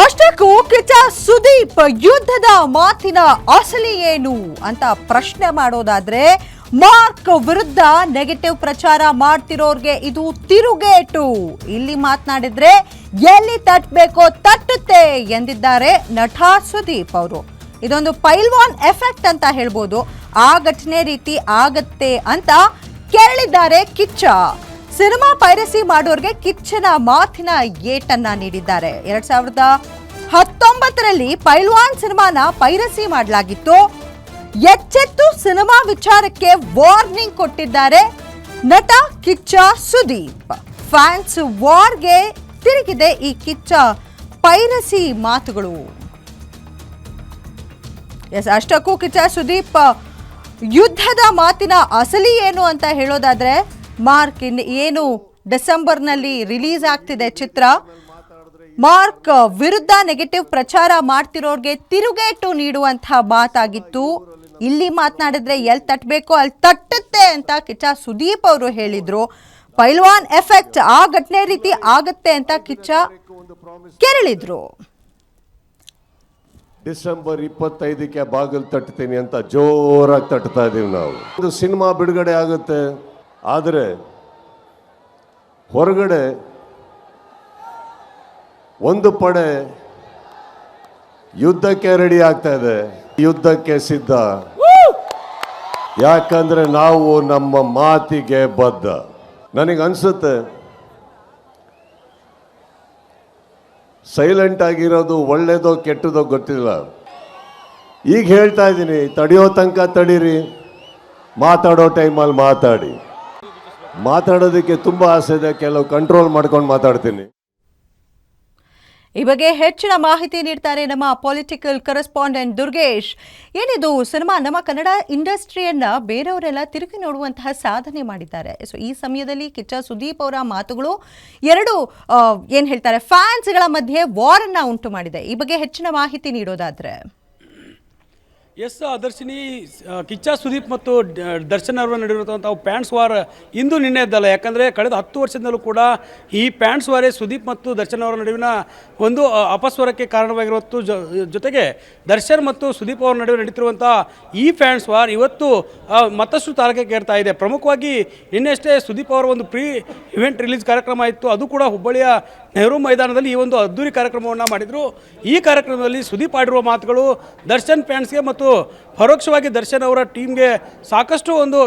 ಅಷ್ಟಕ್ಕೂ ಕಿಚ್ಚ ಸುದೀಪ್ ಯುದ್ಧದ ಮಾತಿನ ಅಸಲಿ ಏನು ಅಂತ ಪ್ರಶ್ನೆ ಮಾಡೋದಾದ್ರೆ ಮಾರ್ಕ್ ವಿರುದ್ಧ ನೆಗೆಟಿವ್ ಪ್ರಚಾರ ಮಾಡ್ತಿರೋರ್ಗೆ ಇದು ತಿರುಗೇಟು. ಇಲ್ಲಿ ಮಾತನಾಡಿದ್ರೆ ಎಲ್ಲಿ ತಟ್ಟಬೇಕೋ ತಟ್ಟುತ್ತೆ ಎಂದಿದ್ದಾರೆ ನಟ ಸುದೀಪ್ ಅವರು. ಇದೊಂದು ಪೈಲ್ವಾನ್ ಎಫೆಕ್ಟ್ ಅಂತ ಹೇಳ್ಬೋದು. ಆ ಘಟನೆ ರೀತಿ ಆಗತ್ತೆ ಅಂತ ಕೇಳಿದ್ದಾರೆ ಕಿಚ್ಚ. ಸಿನಿಮಾ ಪೈರಸಿ ಮಾಡೋರ್ಗೆ ಕಿಚ್ಚನ ಮಾತಿನ ಏಟನ್ನ ನೀಡಿದ್ದಾರೆ. 2019ರಲ್ಲಿ ಪೈಲ್ವಾನ್ ಸಿನಿಮಾನ ಪೈರಸಿ ಮಾಡಲಾಗಿತ್ತು. ಎಚ್ಚೆತ್ತು ಸಿನಿಮಾ ವಿಚಾರಕ್ಕೆ ವಾರ್ನಿಂಗ್ ಕೊಟ್ಟಿದ್ದಾರೆ ನಟ ಕಿಚ್ಚ ಸುದೀಪ್. ಫ್ಯಾನ್ಸ್ ವಾರ್ಗೆ ತಿರುಗಿದೆ ಈ ಕಿಚ್ಚ ಪೈರಸಿ ಮಾತುಗಳು. ಅಷ್ಟಕ್ಕೂ ಕಿಚ್ಚ ಸುದೀಪ್ ಯುದ್ಧದ ಮಾತಿನ ಅಸಲಿ ಏನು ಅಂತ ಹೇಳೋದಾದ್ರೆ ಮಾರ್ಕ್ ಏನು ಡಿಸೆಂಬರ್ನಲ್ಲಿ ರಿಲೀಸ್ ಆಗ್ತಿದೆ ಚಿತ್ರ. ಮಾರ್ಕ್ ವಿರುದ್ಧ ನೆಗೆಟಿವ್ ಪ್ರಚಾರ ಮಾಡ್ತಿರೋರ್ಗೆ ತಿರುಗೇಟು ನೀಡುವಂತಹ ಮಾತಾಗಿತ್ತು. ಇಲ್ಲಿ ಮಾತನಾಡಿದ್ರೆ ಎಲ್ಲಿ ತಟ್ಟಬೇಕೋ ಅಲ್ಲಿ ತಟ್ಟುತ್ತೆ ಅಂತ ಕಿಚ್ಚ ಸುದೀಪ್ ಅವರು ಹೇಳಿದ್ರು. ಪೈಲ್ವಾನ್ ಎಫೆಕ್ಟ್ ಆ ಘಟನೆ ರೀತಿ ಆಗತ್ತೆ ಅಂತ ಕಿಚ್ಚ ಕೇಳಿದ್ರು. ಡಿಸೆಂಬರ್ 25ಕ್ಕೆ ಬಾಗಿಲು ತಟ್ತೀನಿ ಅಂತ ಜೋರಾಗಿ ತಟ್ತಾ ಇದೀವಿ ನಾವು. ಇದು ಸಿನಿಮಾ ಬಿಡುಗಡೆ ಆಗುತ್ತೆ, ಆದರೆ ಹೊರಗಡೆ ಒಂದು ಪಡೆ ಯುದ್ಧಕ್ಕೆ ರೆಡಿ ಆಗ್ತಾ ಇದೆ, ಯುದ್ಧಕ್ಕೆ ಸಿದ್ಧ. ಯಾಕಂದ್ರೆ ನಾವು ನಮ್ಮ ಮಾತಿಗೆ ಬದ್ಧ. ನನಗನ್ಸುತ್ತೆ ಸೈಲೆಂಟ್ ಆಗಿರೋದು ಒಳ್ಳೇದೋ ಕೆಟ್ಟದೋ ಗೊತ್ತಿಲ್ಲ. ಈಗ ಹೇಳ್ತಾ ಇದ್ದೀನಿ, ತಡೆಯೋ ತನಕ ತಡೀರಿ, ಮಾತಾಡೋ ಟೈಮಲ್ಲಿ ಮಾತಾಡೋದಕ್ಕೆ ತುಂಬ ಆಸೆ ಇದೆ, ಕೆಲವು ಕಂಟ್ರೋಲ್ ಮಾಡ್ಕೊಂಡು ಮಾತಾಡ್ತೀನಿ. ಈ ಬಗ್ಗೆ ಹೆಚ್ಚಿನ ಮಾಹಿತಿ ನೀಡ್ತಾರೆ ನಮ್ಮ ಪೊಲಿಟಿಕಲ್ ಕರೆಸ್ಪಾಂಡೆಂಟ್ ದುರ್ಗೇಶ್. ಏನಿದು ಸಿನಿಮಾ ನಮ್ಮ ಕನ್ನಡ ಇಂಡಸ್ಟ್ರಿಯನ್ನ ಬೇರೆಯವರೆಲ್ಲ ತಿರುಗಿ ನೋಡುವಂತಹ ಸಾಧನೆ ಮಾಡಿದ್ದಾರೆ. ಸೊ ಈ ಸಮಯದಲ್ಲಿ ಕಿಚ್ಚ ಸುದೀಪ್ ಅವರ ಮಾತುಗಳು ಎರಡು ಏನ್ ಹೇಳ್ತಾರೆ ಫ್ಯಾನ್ಸ್ಗಳ ಮಧ್ಯೆ ವಾರನ್ನ ಉಂಟು ಮಾಡಿದೆ. ಈ ಬಗ್ಗೆ ಹೆಚ್ಚಿನ ಮಾಹಿತಿ ನೀಡೋದಾದ್ರೆ ಎಸ್ ದರ್ಶಿನಿ, ಕಿಚ್ಚ ಸುದೀಪ್ ಮತ್ತು ದರ್ಶನ್ ಅವರ ನಡೆಯುವಂಥ ಪ್ಯಾಂಟ್ಸ್ ವಾರ್ ಇಂದು ನಿನ್ನೆ ಇದ್ದಲ್ಲ. ಯಾಕಂದರೆ ಕಳೆದ 10 ವರ್ಷದಿಂದಲೂ ಕೂಡ ಈ ಪ್ಯಾಂಟ್ಸ್ ವಾರೇ ಸುದೀಪ್ ಮತ್ತು ದರ್ಶನ್ ಅವರ ನಡುವಿನ ಒಂದು ಅಪಸ್ವರಕ್ಕೆ ಕಾರಣವಾಗಿರುವತ್ತು. ಜೊತೆಗೆ ದರ್ಶನ್ ಮತ್ತು ಸುದೀಪ್ ಅವರ ನಡುವೆ ನಡೀತಿರುವಂಥ ಈ ಫ್ಯಾನ್ಸ್ ವಾರ್ ಇವತ್ತು ಮತ್ತಷ್ಟು ತಾರಕಕ್ಕೆ ಏರ್ತಾ ಇದೆ. ಪ್ರಮುಖವಾಗಿ ನಿನ್ನೆಷ್ಟೇ ಸುದೀಪ್ ಅವರ ಒಂದು ಪ್ರೀ ಇವೆಂಟ್ ರಿಲೀಸ್ ಕಾರ್ಯಕ್ರಮ ಇತ್ತು. ಅದು ಕೂಡ ಹುಬ್ಬಳ್ಳಿಯ ನೆಹರು ಮೈದಾನದಲ್ಲಿ ಈ ಒಂದು ಅದ್ದೂರಿ ಕಾರ್ಯಕ್ರಮವನ್ನು ಮಾಡಿದರು. ಈ ಕಾರ್ಯಕ್ರಮದಲ್ಲಿ ಸುದೀಪ್ ಆಡಿರುವ ಮಾತುಗಳು ದರ್ಶನ್ ಫ್ಯಾನ್ಸ್ಗೆ ಮತ್ತು ಪರೋಕ್ಷವಾಗಿ ದರ್ಶನ್ ಅವರ ಟೀಮ್ಗೆ ಸಾಕಷ್ಟು ಒಂದು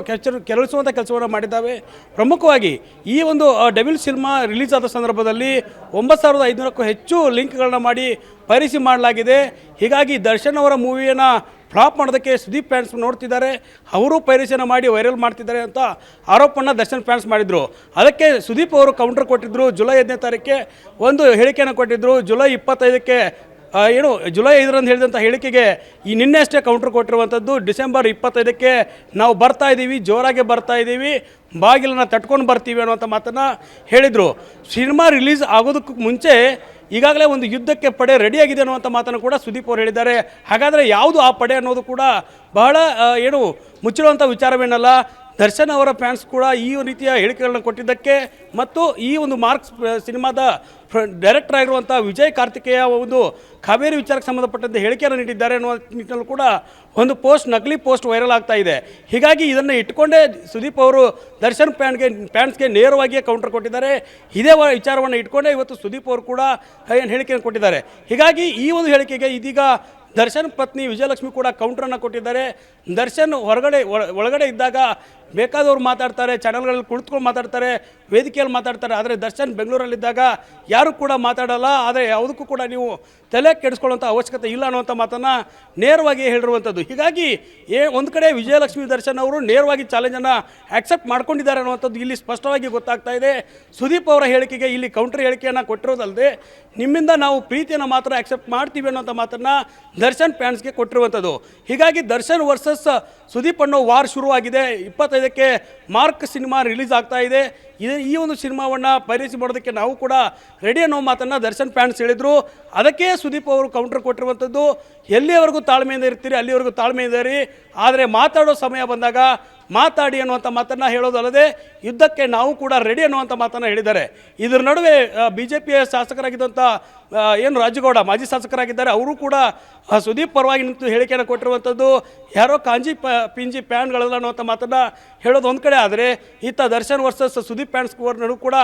ಕೆರಳಿಸುವಂಥ ಕೆಲಸವನ್ನು ಮಾಡಿದ್ದಾವೆ. ಪ್ರಮುಖವಾಗಿ ಈ ಒಂದು ಡೆವಿಲ್ ಸಿನಿಮಾ ರಿಲೀಸ್ ಆದ ಸಂದರ್ಭದಲ್ಲಿ 9500ಕ್ಕೂ ಹೆಚ್ಚು ಲಿಂಕ್ಗಳನ್ನ ಮಾಡಿ ಪೈರಸಿ ಮಾಡಲಾಗಿದೆ. ಹೀಗಾಗಿ ದರ್ಶನ್ ಅವರ ಮೂವಿಯನ್ನು ಫ್ಲಾಪ್ ಮಾಡೋದಕ್ಕೆ ಸುದೀಪ್ ಫ್ಯಾನ್ಸ್ ನೋಡ್ತಿದ್ದಾರೆ, ಅವರು ಪೈರಸಿಯನ್ನು ಮಾಡಿ ವೈರಲ್ ಮಾಡ್ತಿದ್ದಾರೆ ಅಂತ ಆರೋಪವನ್ನು ದರ್ಶನ್ ಫ್ಯಾನ್ಸ್ ಮಾಡಿದರು. ಅದಕ್ಕೆ ಸುದೀಪ್ ಅವರು ಕೌಂಟರ್ ಕೊಟ್ಟಿದ್ದರು. ಜುಲೈ 5ನೇ ತಾರೀಕಿಗೆ ಒಂದು ಹೇಳಿಕೆಯನ್ನು ಕೊಟ್ಟಿದ್ದರು. ಜುಲೈ 25ಕ್ಕೆ ಜುಲೈ 5ರಂದು ಹೇಳಿದಂಥ ಹೇಳಿಕೆಗೆ ಈ ನಿನ್ನೆ ಅಷ್ಟೇ ಕೌಂಟರ್ ಕೊಟ್ಟಿರುವಂಥದ್ದು. ಡಿಸೆಂಬರ್ 25ಕ್ಕೆ ನಾವು ಬರ್ತಾ ಇದ್ದೀವಿ, ಜೋರಾಗಿ ಬರ್ತಾ ಇದ್ದೀವಿ, ಬಾಗಿಲನ್ನು ತಟ್ಕೊಂಡು ಬರ್ತೀವಿ ಅನ್ನುವಂಥ ಮಾತನ್ನು ಹೇಳಿದರು. ಸಿನಿಮಾ ರಿಲೀಸ್ ಆಗೋದಕ್ಕೂ ಮುಂಚೆ ಈಗಾಗಲೇ ಒಂದು ಯುದ್ಧಕ್ಕೆ ಪಡೆ ರೆಡಿಯಾಗಿದೆ ಅನ್ನುವಂಥ ಮಾತನ್ನು ಕೂಡ ಸುದೀಪ್ ಅವರು ಹೇಳಿದ್ದಾರೆ. ಹಾಗಾದರೆ ಯಾವುದು ಆ ಪಡೆ ಅನ್ನೋದು ಕೂಡ ಬಹಳ ಮುಚ್ಚಿಡುವಂಥ ವಿಚಾರವೇನಲ್ಲ. ದರ್ಶನ್ ಅವರ ಫ್ಯಾನ್ಸ್ ಕೂಡ ಈ ರೀತಿಯ ಹೇಳಿಕೆಗಳನ್ನು ಕೊಟ್ಟಿದ್ದಕ್ಕೆ ಮತ್ತು ಈ ಒಂದು ಮಾರ್ಕ್ಸ್ ಸಿನಿಮಾದ ಡೈರೆಕ್ಟರ್ ಆಗಿರುವಂಥ ವಿಜಯ್ ಕಾರ್ತಿಕೇಯ ಒಂದು ಕಾವೇರಿ ವಿಚಾರಕ್ಕೆ ಸಂಬಂಧಪಟ್ಟಂತೆ ಹೇಳಿಕೆಯನ್ನು ನೀಡಿದ್ದಾರೆ ಅನ್ನುವ ನಿಟ್ಟಿನಲ್ಲಿ ಕೂಡ ಒಂದು ನಕಲಿ ಪೋಸ್ಟ್ ವೈರಲ್ ಆಗ್ತಾ ಇದೆ. ಹೀಗಾಗಿ ಇದನ್ನು ಇಟ್ಟುಕೊಂಡೇ ಸುದೀಪ್ ಅವರು ದರ್ಶನ್ ಫ್ಯಾನ್ಸ್ಗೆ ನೇರವಾಗಿಯೇ ಕೌಂಟರ್ ಕೊಟ್ಟಿದ್ದಾರೆ. ಇದೇ ವಿಚಾರವನ್ನು ಇಟ್ಕೊಂಡೇ ಇವತ್ತು ಸುದೀಪ್ ಅವರು ಕೂಡ ಹೇಳಿಕೆಯನ್ನು ಕೊಟ್ಟಿದ್ದಾರೆ. ಹೀಗಾಗಿ ಈ ಒಂದು ಹೇಳಿಕೆಗೆ ಇದೀಗ ದರ್ಶನ್ ಪತ್ನಿ ವಿಜಯಲಕ್ಷ್ಮಿ ಕೂಡ ಕೌಂಟ್ರನ್ನು ಕೊಟ್ಟಿದ್ದಾರೆ. ದರ್ಶನ್ ಒಳಗಡೆ ಇದ್ದಾಗ ಬೇಕಾದವರು ಮಾತಾಡ್ತಾರೆ, ಚಾನಲ್ಗಳಲ್ಲಿ ಕುಳಿತುಕೊಂಡು ಮಾತಾಡ್ತಾರೆ, ವೇದಿಕೆಯಲ್ಲಿ ಮಾತಾಡ್ತಾರೆ. ಆದರೆ ದರ್ಶನ್ ಬೆಂಗಳೂರಲ್ಲಿದ್ದಾಗ ಯಾರು ಕೂಡ ಮಾತಾಡಲ್ಲ. ಆದರೆ ಯಾವುದಕ್ಕೂ ಕೂಡ ನೀವು ತಲೆ ಕೆಡಿಸ್ಕೊಳ್ಳುವಂಥ ಅವಶ್ಯಕತೆ ಇಲ್ಲ ಅನ್ನುವಂಥ ಮಾತನ್ನು ನೇರವಾಗಿ ಹೇಳಿರುವಂಥದ್ದು. ಹೀಗಾಗಿ ಒಂದು ಕಡೆ ವಿಜಯಲಕ್ಷ್ಮಿ ದರ್ಶನ್ ಅವರು ನೇರವಾಗಿ ಚಾಲೆಂಜನ್ನು ಆಕ್ಸೆಪ್ಟ್ ಮಾಡ್ಕೊಂಡಿದ್ದಾರೆ ಅನ್ನುವಂಥದ್ದು ಇಲ್ಲಿ ಸ್ಪಷ್ಟವಾಗಿ ಗೊತ್ತಾಗ್ತಾ ಇದೆ. ಸುದೀಪ್ ಅವರ ಹೇಳಿಕೆಗೆ ಇಲ್ಲಿ ಕೌಂಟರ್ ಹೇಳಿಕೆಯನ್ನು ಕೊಟ್ಟಿರೋದಲ್ಲದೆ ನಿಮ್ಮಿಂದ ನಾವು ಪ್ರೀತಿಯನ್ನು ಮಾತ್ರ ಆಕ್ಸೆಪ್ಟ್ ಮಾಡ್ತೀವಿ ಅನ್ನೋಂಥ ಮಾತನ್ನು ದರ್ಶನ್ ಫ್ಯಾನ್ಸ್ಗೆ ಕೊಟ್ಟಿರುವಂಥದ್ದು. ಹೀಗಾಗಿ ದರ್ಶನ್ ವರ್ಸಸ್ ಸುದೀಪ್ ಅನ್ನೋ ವಾರ್ ಶುರುವಾಗಿದೆ. 25ಕ್ಕೆ ಮಾರ್ಕ್ ಸಿನಿಮಾ ರಿಲೀಸ್ ಆಗ್ತಾ ಇದೆ. ಈ ಒಂದು ಸಿನಿಮಾವನ್ನು ಪೈರಸಿ ಮಾಡೋದಕ್ಕೆ ನಾವು ಕೂಡ ರೆಡಿ ಅನ್ನೋ ಮಾತನ್ನು ದರ್ಶನ್ ಫ್ಯಾನ್ಸ್ ಹೇಳಿದರು. ಅದಕ್ಕೆ ಸುದೀಪ್ ಅವರು ಕೌಂಟರ್ ಕೊಟ್ಟಿರುವಂಥದ್ದು, ಎಲ್ಲಿಯವರೆಗೂ ತಾಳ್ಮೆಯಿಂದ ಇರ್ತೀರಿ ಅಲ್ಲಿವರೆಗೂ ತಾಳ್ಮೆಯಿಂದ ಇರಿ, ಆದರೆ ಮಾತಾಡೋ ಸಮಯ ಬಂದಾಗ ಮಾತಾಡಿ ಅನ್ನುವಂಥ ಮಾತನ್ನು ಹೇಳೋದಲ್ಲದೆ ಯುದ್ಧಕ್ಕೆ ನಾವು ಕೂಡ ರೆಡಿ ಅನ್ನುವಂಥ ಮಾತನ್ನು ಹೇಳಿದ್ದಾರೆ. ಇದರ ನಡುವೆ BJPಯ ಶಾಸಕರಾಗಿದ್ದಂಥ ಏನು ರಾಜಗೌಡ ಮಾಜಿ ಶಾಸಕರಾಗಿದ್ದಾರೆ, ಅವರು ಕೂಡ ಸುದೀಪ್ ಪರವಾಗಿ ನಿಂತು ಹೇಳಿಕೆಯನ್ನು ಕೊಟ್ಟಿರುವಂಥದ್ದು ಯಾರೋ ಕಾಂಜಿ ಪಿಂಜಿ ಪ್ಯಾನ್ಗಳಲ್ಲ ಅನ್ನುವಂಥ ಮಾತನ್ನು ಹೇಳೋದು ಒಂದು ಕಡೆ. ಆದರೆ ಈತ Darshan versus Sudeep PAN score ನಡುವೆ ಕೂಡ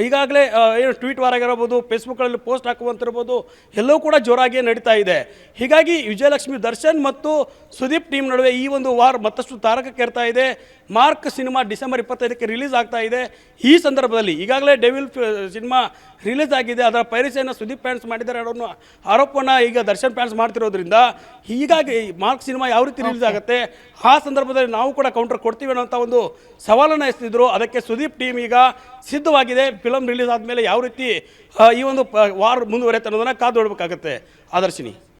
ಈಗಾಗಲೇ ಏನು ಟ್ವೀಟ್ ವಾರ್ ಆಗಿರ್ಬೋದು, ಫೇಸ್ಬುಕ್ಕಲ್ಲಿ ಪೋಸ್ಟ್ ಹಾಕುವಂತಿರ್ಬೋದು, ಎಲ್ಲವೂ ಕೂಡ ಜೋರಾಗಿ ನಡೀತಾ ಇದೆ. ಹೀಗಾಗಿ ವಿಜಯಲಕ್ಷ್ಮಿ ದರ್ಶನ್ ಮತ್ತು ಸುದೀಪ್ ಟೀಮ್ ನಡುವೆ ಈ ಒಂದು ವಾರ್ ಮತ್ತಷ್ಟು ತಾರಕಕ್ಕೇರ್ತಾ ಇದೆ. ಮಾರ್ಕ್ ಸಿನಿಮಾ ಡಿಸೆಂಬರ್ 25ಕ್ಕೆ ರಿಲೀಸ್ ಆಗ್ತಾ ಇದೆ. ಈ ಸಂದರ್ಭದಲ್ಲಿ ಈಗಾಗಲೇ ಡೆವಿಲ್ ಸಿನಿಮಾ ರಿಲೀಸ್ ಆಗಿದೆ, ಅದರ ಪೈರಸಿಯನ್ನು ಸುದೀಪ್ ಪ್ಯಾನ್ಸ್ ಮಾಡಿದ್ದಾರೆ ಅನ್ನೋ ಆರೋಪವನ್ನು ಈಗ ದರ್ಶನ್ ಪ್ಯಾನ್ಸ್ ಮಾಡ್ತಿರೋದ್ರಿಂದ ಹೀಗಾಗಿ ಮಾರ್ಕ್ ಸಿನಿಮಾ ಯಾವ ರೀತಿ ರಿಲೀಸ್ ಆಗುತ್ತೆ, ಆ ಸಂದರ್ಭದಲ್ಲಿ ನಾವು ಕೂಡ ಕೌಂಟರ್ ಕೊಡ್ತೀವಿ ಅನ್ನೋಂಥ ಒಂದು ಸವಾಲನ್ನು ಎಸೆದಿದ್ರು. ಅದಕ್ಕೆ ಸುದೀಪ್ ಟೀಮ್ ಈಗ ಸಿದ್ಧವಾಗಿದೆ. ಫಿಲಮ್ ರಿಲೀಸ್ ಆದಮೇಲೆ ಯಾವ ರೀತಿ ಈ ಒಂದು ವಾರ್ ಮುಂದುವರೆಯುತ್ತೆ ಅನ್ನೋದನ್ನು ಕಾದು ನೋಡಬೇಕಾಗತ್ತೆ. ಆದರ್ಶಿನಿ.